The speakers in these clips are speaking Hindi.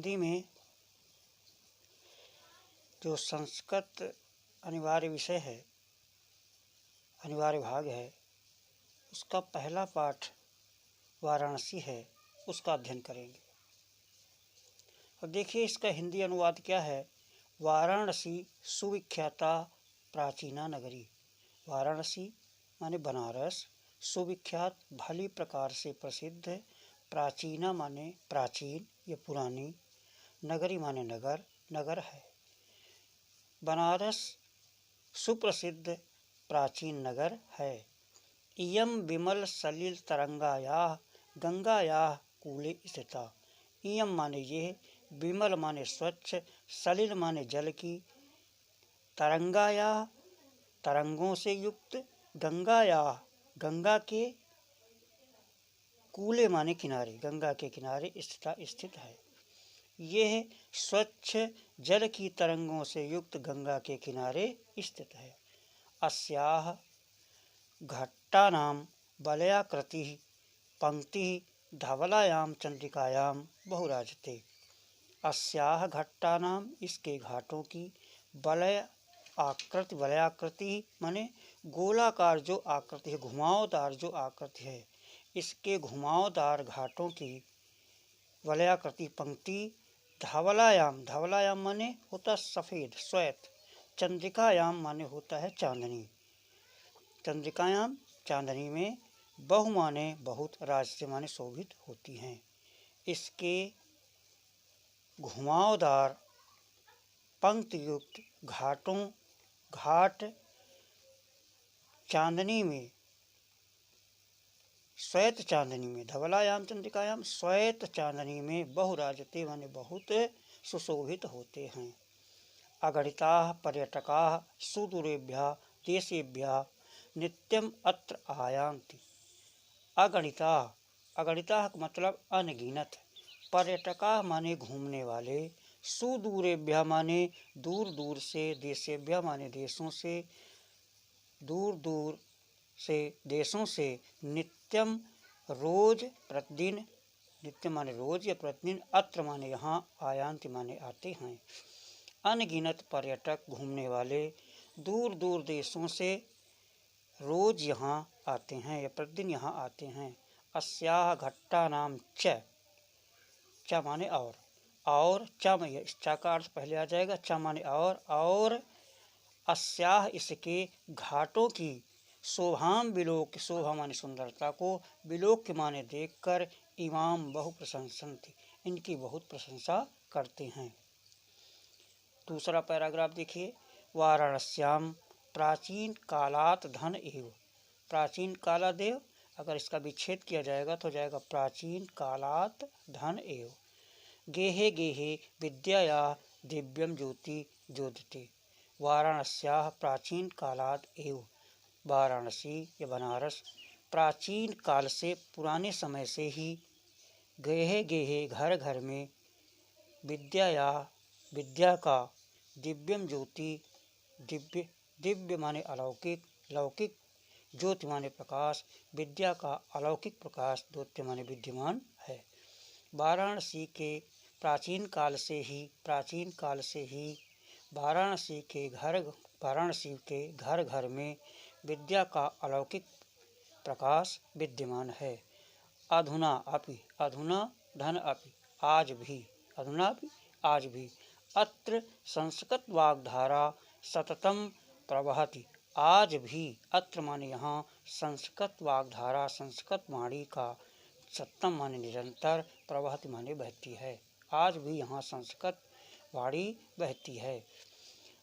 हिंदी में जो संस्कृत अनिवार्य विषय है, अनिवार्य भाग है, उसका पहला पाठ वाराणसी है, उसका अध्ययन करेंगे। और देखिए इसका हिंदी अनुवाद क्या है। वाराणसी सुविख्याता प्राचीना नगरी। वाराणसी माने बनारस, सुविख्यात भली प्रकार से प्रसिद्ध, प्राचीना माने प्राचीन या पुरानी, नगरी माने नगर, नगर है। बनारस सुप्रसिद्ध प्राचीन नगर है। इयं विमल सलिल तरंगायाः गंगायाः कूले स्थिता। इयं माने ये, विमल माने स्वच्छ, सलिल माने जल की, तरंगायाः तरंगों से युक्त, गंगायाः गंगा के, कूले माने किनारे, गंगा के किनारे स्थित है। यह स्वच्छ जल की तरंगों से युक्त गंगा के किनारे स्थित है। अस्याः घट्टानां वलयाकृतिः पंक्तिः धवलायां चंद्रिकायां बहुराजते। अस्याः घट्टानां इसके घाटों की, वलयाकृति माने गोलाकार जो आकृति है, घुमावदार जो आकृति है, इसके घुमावदार घाटों की वलयाकृति पंक्ति, धवलायाम, धवलायाम माने होता सफ़ेद श्वेत, चंद्रिकायाम माने होता है चांदनी, चंद्रिकायाम चांदनी में, बहु माने बहुत, राजते माने शोभित होती हैं। इसके घुमावदार पंक्ति युक्त घाट चांदनी में, श्वेत चांदनी में, धवलायाम चंद्रिकायाम श्वेत चांदनी में, बहुराजते माने बहुत सुशोभित होते हैं। अगणिताः पर्यटकाः सुदूरेभ्यः देशेभ्यः नित्यम अत्र आयान्ति। अगणिताः, अगणिताः का मतलब अनगिनत, पर्यटकाः माने घूमने वाले, सुदूरेभ्यः माने दूर दूर से, देशेभ्यः माने देशों से, दूर दूर से देशों से, नित्यम रोज प्रतिदिन, नित्यम माने रोज या प्रतिदिन, अत्र माने यहाँ, आयांति माने आते हैं। अनगिनत पर्यटक घूमने वाले दूर दूर देशों से रोज यहाँ आते हैं या प्रतिदिन यहाँ आते हैं। अस्याः घट्टानां च, च माने और च में च का अर्थ पहले आ जाएगा, च माने और अस्याः इसके, घाटों की, शोभाम विलोक, शोभा माने सुंदरता को, विलोक माने देखकर, इमाम बहु प्रशंसन्ति इनकी बहुत प्रशंसा करते हैं। दूसरा पैराग्राफ देखिए। वाराणस्याम प्राचीन कालात धन एव। प्राचीन कालादेव, अगर इसका विच्छेद किया जाएगा तो जाएगा प्राचीन कालात धन एव। गेहे गेहे विद्याया दिव्यम ज्योति ज्योतिते। वाराणस्याः प्राचीन कालात एव। वाराणसी या बनारस प्राचीन काल से, पुराने समय से ही, गेहे गेहे घर घर में, विद्याया विद्या का, दिव्यम ज्योति दिव्य, दिव्य माने अलौकिक, लौकिक, ज्योति माने प्रकाश, विद्या का अलौकिक प्रकाश, ज्योति माने विद्यमान है। वाराणसी के प्राचीन काल से ही वाराणसी के घर घर में विद्या का अलौकिक प्रकाश विद्यमान है। अधुना अपि, अधुना धन अपि, आज भी, अधुना अपि आज भी, अत्र संस्कृत वाग्धारा सततम प्रवहति। आज भी, अत्र माने यहाँ, संस्कृत वाग्धारा संस्कृत वाणी का, सततम माने निरंतर, प्रवहति माने बहती है, आज भी यहाँ संस्कृत वाणी बहती है।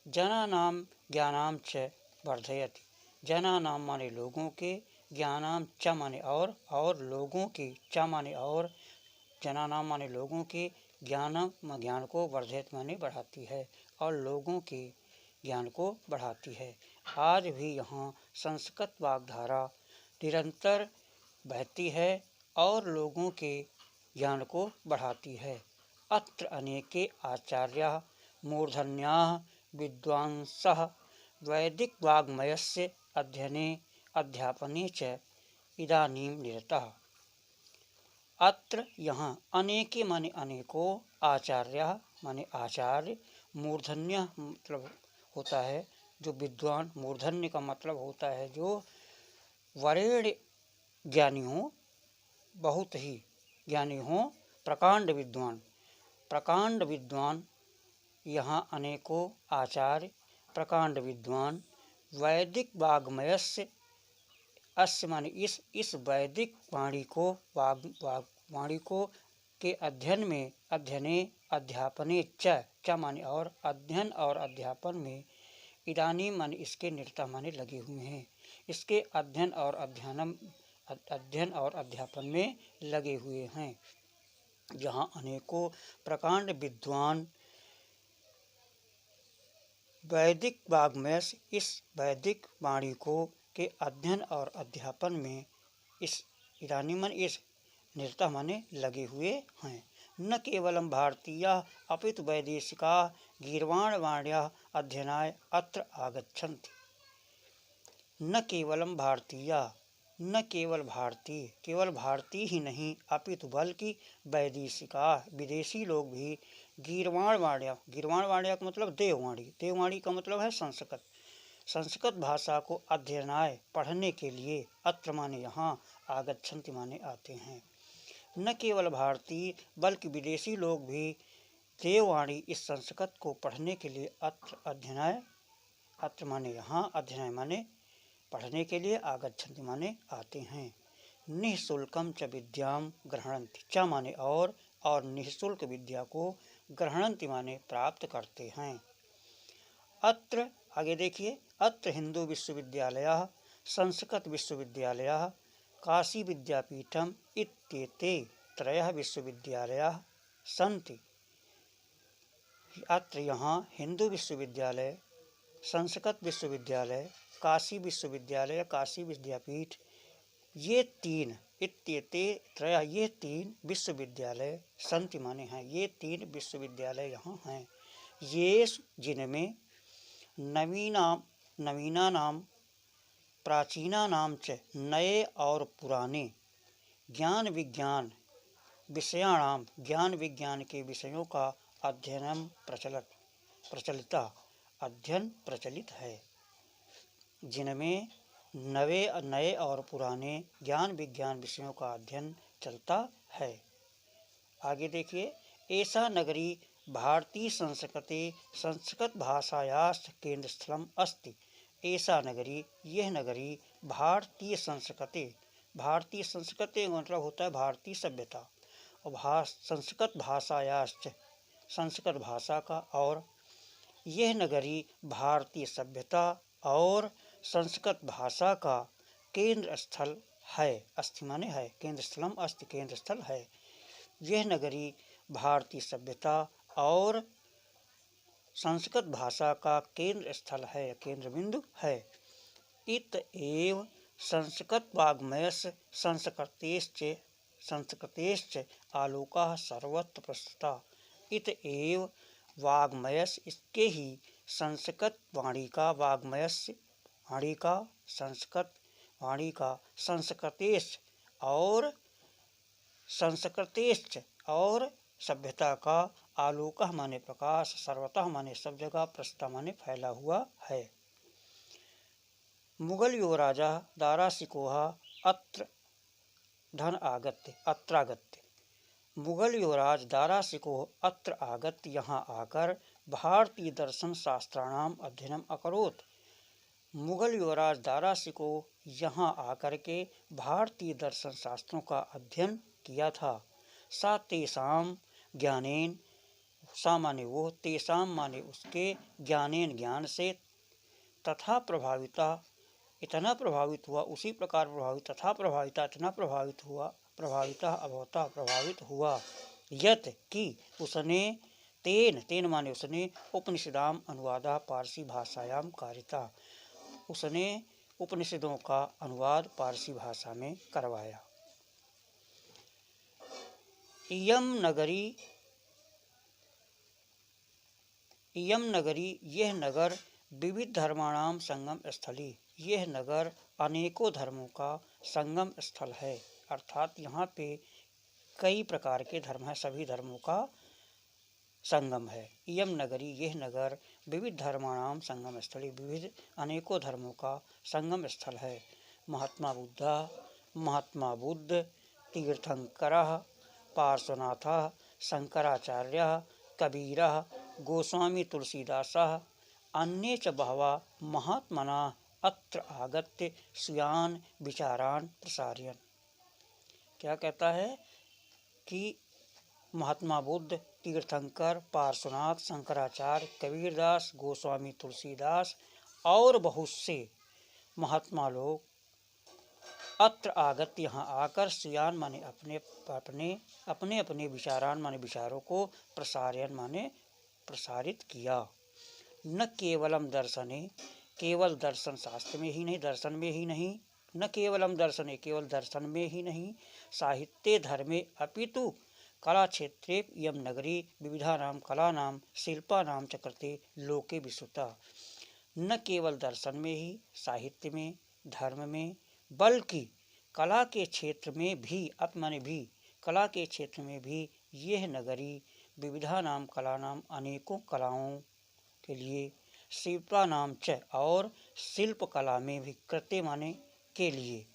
जनानाम ज्ञानाम च वर्धयति। जनानाम माने लोगों के, ज्ञानाम च माने और लोगों के, च माने और, जनानाम माने लोगों के, ज्ञानम ज्ञान को, वर्धयत माने बढ़ाती है, और लोगों के ज्ञान को बढ़ाती है। आज भी यहाँ संस्कृत वाग्धारा निरंतर बहती है और लोगों के ज्ञान को बढ़ाती है। अत्र अनेके आचार्याः मूर्धन्याः विद्वांसः वैदिक वाङ्मयस्य अध्ययने अध्यापने च इदानीं निरताः। अत्र यहाँ अनेके माने अनेकों, आचार्य माने आचार्य, मूर्धन्य मतलब होता है जो विद्वान, मूर्धन्य का मतलब होता है जो वरेण्य ज्ञानी हो, बहुत ही ज्ञानी हो, प्रकांड विद्वान, प्रकांड विद्वान, यहाँ अनेकों आचार्य, प्रकांड विद्वान, वैदिक वाग्मयस्य, अस्य माने इस वैदिक वाणी को, वाणी को के अध्ययन में, अध्ययने अध्यापने च माने और, अध्ययन और अध्यापन में, इदानीं माने इसके निरता माने लगे हुए हैं, इसके अध्ययन और अध्यापन में लगे हुए हैं। जहाँ अनेकों प्रकांड विद्वान वैदिक वाग्मय, इस वैदिक वाणी को के अध्ययन और अध्यापन में, इस इदानीं मन इस निरता माने लगे हुए हैं। न केवलम भारतीय अपितु वैदेशिका गीर्वाणवाण्या अध्ययनाय अत्र आगच्छन्ति। न केवलम भारतीय, न केवल भारतीय, केवल भारतीय ही नहीं, अपितु बल्कि वैदेशिका, विदेशी लोग भी, गीर्वाणवाण्या, गीर्वाणवाण्या का मतलब देववाणी, देववाणी का मतलब है संस्कृत, संस्कृत भाषा को अध्ययनाय पढ़ने के लिए, अत्र माने यहाँ, आगच्छन्ति माने आते हैं। न केवल भारतीय बल्कि विदेशी लोग भी देववाणी, इस संस्कृत को पढ़ने के लिए अत्र अध्ययनाय, अत्र माने यहाँ, अध्ययनाय माने पढ़ने के लिए, आगच्छन्ति माने आते हैं। निःशुल्कम च विद्याम ग्रहणन्ति, च माने और निःशुल्क विद्या को ग्रहणन्ति माने प्राप्त करते हैं। अत्र आगे देखिए, अत्र हिंदू विश्वविद्यालयः, संस्कृत विश्वविद्यालयः, काशी विद्यापीठम इत्येते त्रयः विश्वविद्यालयाः सन्ति। अत्र यहाँ हिंदू विश्वविद्यालय, संस्कृत विश्वविद्यालय, काशी विश्वविद्यालय, काशी विद्यापीठ, ये तीन, इत्येते त्रयः, ये तीन विश्वविद्यालय, सन्ति माने हैं, ये तीन विश्वविद्यालय यहाँ हैं। ये जिनमें नवीनानाम प्राचीनानाम च, नए और पुराने, ज्ञान विज्ञान विषयाणाम, ज्ञान विज्ञान के विषयों का अध्ययन प्रचलिता, अध्ययन प्रचलित है। जिनमें नए और पुराने ज्ञान विज्ञान विषयों का अध्ययन चलता है। आगे देखिए, ऐसा नगरी भारतीय संस्कृते संस्कृत भाषायाश्च केंद्रस्थलम अस्ति। ऐसा नगरी, यह नगरी, भारतीय संस्कृते, भारतीय संस्कृते मतलब होता है भारतीय सभ्यता, और संस्कृत भाषायाश्च, संस्कृत भाषा का, और यह नगरी भारतीय सभ्यता और संस्कृत भाषा का केंद्र स्थल है। अस्थि माने है, केंद्र स्थलम अस्ति, केंद्र स्थल है। यह नगरी भारतीय सभ्यता और संस्कृत भाषा का केंद्र स्थल है, केंद्र बिंदु है। इत एव संस्कृत वाग्मयस्य संस्कृतेश्च आलोकः सर्वत्र प्रसृता। इत एव वाग्मयस्य, इसके ही, संस्कृत वाणी का, वाग्मयस्य वाणी का, संस्कृत वाणी का, संस्कृतेश्च और सभ्यता का, आलोकः माने प्रकाश, सर्वतः माने सब जगह, प्रसृता माने फैला हुआ है। मुगल युवराजा दाराशिकोह अत्रागत्य, मुगल युवराज दाराशिकोह अत्र आगत्य, यहाँ आकर, भारतीय दर्शन शास्त्राणाम अध्ययनम अकरोत्। मुगल युवराज दाराशिकोह यहाँ आकर के भारतीय दर्शन शास्त्रों का अध्ययन किया था। सा तेषाम ज्ञानेन, सा माने वो, तेषाम माने उसके, ज्ञानेन ज्ञान से, तथा प्रभाविता इतना प्रभावित हुआ, उसी प्रकार प्रभावित, तथा प्रभाविता इतना प्रभावित हुआ, प्रभाविता अभवता प्रभावित हुआ, यत कि उसने, तेन माने उसने, उपनिषदाम अनुवादा पारसी भाषायाम कारिता, उसने उपनिषदों का अनुवाद पारसी भाषा में करवाया। इयम नगरी, यह नगर, विविध धर्माणाम संगम स्थली, यह नगर अनेकों धर्मों का संगम स्थल है। अर्थात यहाँ पे कई प्रकार के धर्म हैं, सभी धर्मों का संगम है। इयम नगरी, यह नगर विविध धर्माणाम संगम स्थली, विविध अनेकों धर्मों का संगम स्थल है। महात्मा बुद्ध, तीर्थंकरः, पार्श्वनाथः, शंकराचार्यः, कबीरः, गोस्वामी तुलसीदासः, अन्ये च बहवः महात्मनाः अत्र आगत्य स्वीयान् विचारान् प्रसारयन्। क्या कहता है कि महात्मा बुद्ध, तीर्थंकर, पार्श्वनाथ, शंकराचार्य, कबीरदास, गोस्वामी तुलसीदास और बहुत से महात्मा लोग अत्र आगत, यहाँ आकर स्वीयान माने अपने अपने विचारान माने विचारों को प्रसारयन माने प्रसारित किया। न केवलम दर्शने, केवल दर्शन शास्त्र में ही नहीं, दर्शन में ही नहीं, न केवलम दर्शने, केवल दर्शन में ही नहीं, साहित्ये धर्मे अपितु कला क्षेत्रे इयं नगरी विविधानां कलानां शिल्पानां च कृते लोके विश्रुता। न केवल दर्शन में ही, साहित्य में, धर्म में, बल्कि कला के क्षेत्र में भी, अपमाने भी कला के क्षेत्र में भी यह नगरी विविधानां कलानां अनेकों कलाओं के लिए, शिल्पानां च और शिल्प कला में भी, कृते माने के लिए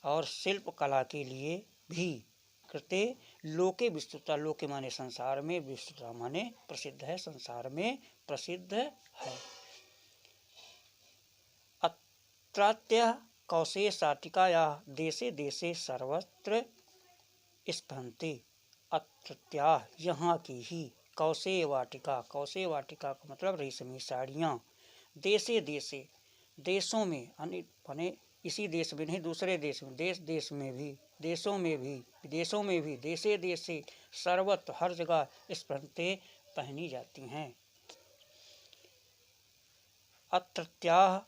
और शिल्प कला के लिए भी, कृते लोके विस्तृता, लोके माने संसार में, विस्तृता माने प्रसिद्ध है, संसार में प्रसिद्ध है। अत्रात्य कौशेयशाटिकायाः देशे देशे सर्वत्र स्फुरन्ति। अत्रत्या यहाँ की ही, कौशेय वाटिका, कौशेय वाटिका का मतलब रेशमी साड़ियाँ, देशे देशे देशों में, माने इसी देश में नहीं दूसरे देश में, देश देश में भी, देशों में भी, विदेशों में भी, देशे देशे सर्वत्र हर जगह स्फुरन्ते पहनी जाती हैं। अत्रत्याः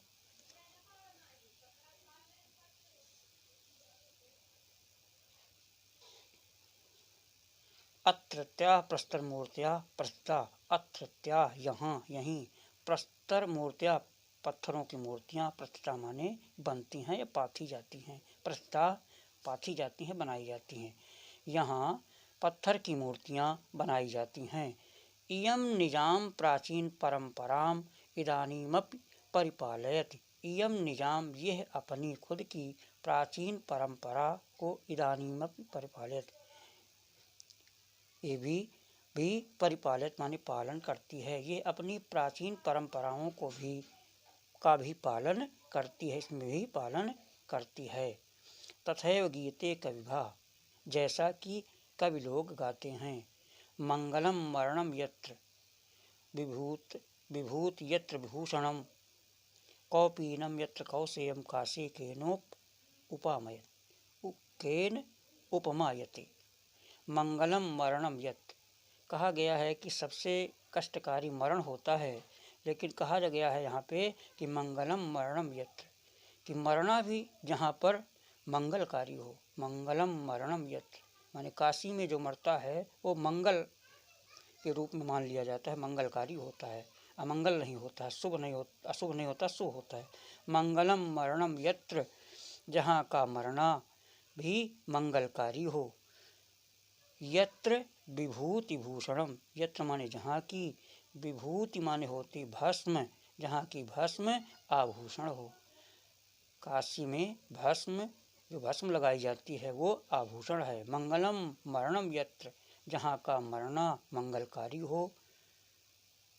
अत्रत्या प्रस्तर मूर्तियाँ प्रस्ता, अत्रत्या यहाँ यहीं, प्रस्तर मूर्तियाँ पत्थरों की मूर्तियाँ, प्रस्ता माने बनती हैं या पाथी जाती हैं, प्रस्ता पाथी जाती हैं, बनाई जाती हैं, यहाँ पत्थर की मूर्तियाँ बनाई जाती हैं। इयं निजाम प्राचीन परंपराम इदानीमपि परिपालयति। इयं निजाम, यह अपनी खुद की प्राचीन परंपरा को इदानीमपि परिपालयति, ये भी परिपालित माने पालन करती है, ये अपनी प्राचीन परंपराओं को भी पालन करती है, इसमें भी पालन करती है। तथैव गीते कविभा, जैसा कि कवि लोग गाते हैं, मंगलम मरणम यत्र विभूत यत्र विभूषणम, कौपीनम यत्र कौशेयम काशी केन उपमायते। मंगलम मरणम यत्, कहा गया है कि सबसे कष्टकारी मरण होता है, लेकिन कहा गया है यहाँ पे कि मंगलम मरणम यत्, कि मरना भी जहाँ पर मंगलकारी हो। मंगलम मरणम यत् माने काशी में जो मरता है वो मंगल के रूप में मान लिया जाता है, मंगलकारी होता है, अमंगल नहीं होता है, शुभ नहीं होता, अशुभ नहीं होता, शुभ होता है। मंगलम मरणम यत्र, जहाँ का मरना भी मंगलकारी हो। यत्र विभूति भूषणम, यत्र माने जहाँ की, विभूति माने होती भस्म, जहाँ की भस्म आभूषण हो। काशी में भस्म, जो भस्म लगाई जाती है वो आभूषण है। मंगलम मरणम यत्र, जहाँ का मरना मंगलकारी हो।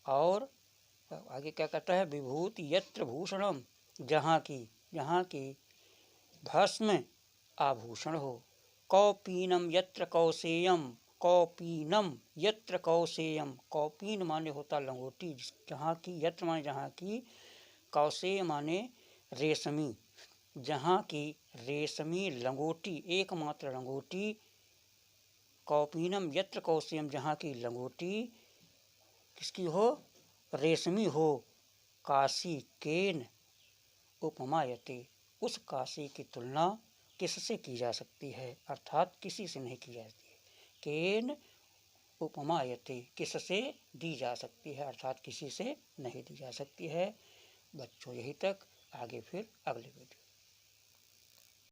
और आगे क्या कहता है, विभूति यत्र भूषणम, जहाँ की भस्म आभूषण हो। कौपीनम यत्र कौशेयम, कौपीनम यत्र कौशेयम, कौपीन माने होता लंगोटी, जहाँ की, यत्र माने जहाँ की, कौशेय माने रेशमी, जहाँ की रेशमी लंगोटी, एकमात्र लंगोटी। कौपीनम यत्र कौशेयम, जहाँ की लंगोटी किसकी हो, रेशमी हो। काशी केन उपमायते, उस काशी की तुलना किससे की जा सकती है, अर्थात किसी से नहीं की जाती है। केन उपमायते, किससे दी जा सकती है, अर्थात किसी से नहीं दी जा सकती है। बच्चों यही तक, आगे फिर अगले वीडियो।